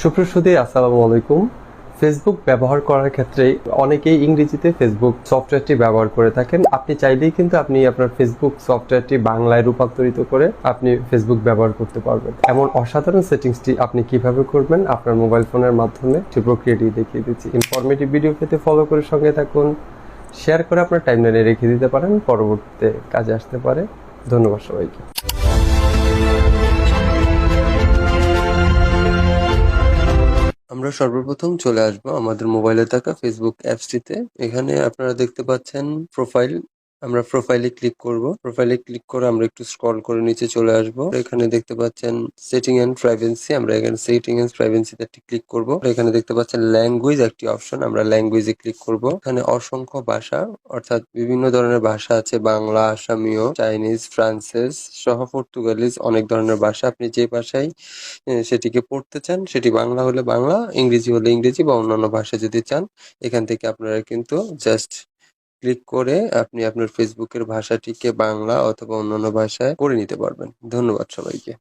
সুপ্রসুদী আসসালামু আলাইকুম। ফেসবুক ব্যবহার করার ক্ষেত্রে অনেকেই ইংরেজিতে ফেসবুক সফটওয়্যারটি ব্যবহার করে থাকেন। আপনি চাইলেই কিন্তু আপনি আপনার ফেসবুক সফটওয়্যারটি বাংলায় রূপান্তরিত করে আপনি ফেসবুক ব্যবহার করতে পারবেন। এমন অসাধারণ সেটিংসটি আপনি কিভাবে করবেন আপনার মোবাইল ফোনের মাধ্যমে সেই প্রক্রিয়াটি দেখিয়ে দিচ্ছি। ইনফরমেটিভ ভিডিও পেতে ফলো করে সঙ্গে থাকুন, শেয়ার করে আপনার টাইমলাইনে রেখে দিতে পারেন, পরবর্তীতে কাজে আসতে পারে। ধন্যবাদ সবাইকে। আমরা সর্বপ্রথম চলে আসবো আমাদের মোবাইলে থাকা ফেসবুক অ্যাপসটিতে। এখানে আপনারা দেখতে পাচ্ছেন প্রোফাইল। আমরা প্রোফাইলে ক্লিক করব। প্রোফাইলে ক্লিক করে আমরা একটু স্ক্রল করে নিচে চলে আসব। এখানে দেখতে পাচ্ছেন সেটিং এন্ড প্রাইভেসি। আমরা এখানে সেটিং এন্ড প্রাইভেসিতে একটি ক্লিক করব। এখানে দেখতে পাচ্ছেন ল্যাঙ্গুয়েজ একটি অপশন, আমরা ল্যাঙ্গুয়েজে ক্লিক করব। এখানে অসংখ্য ভাষা অর্থাৎ বিভিন্ন ধরনের ভাষা আছে, বাংলা, আসামীয়, চাইনিজ, ফ্রান্সেস সহ পর্তুগালিজ অনেক ধরনের ভাষা। আপনি যে ভাষায় সেটিকে পড়তে চান, সেটি বাংলা হলে বাংলা, ইংরেজি হলে ইংরেজি বা অন্যান্য ভাষা যদি চান, এখান থেকে আপনারা কিন্তু জাস্ট ক্লিক করে আপনি আপনার ফেসবুকের ভাষাটিকে বাংলা অথবা অন্যান্য ভাষায় করে নিতে পারবেন। ধন্যবাদ সবাইকে।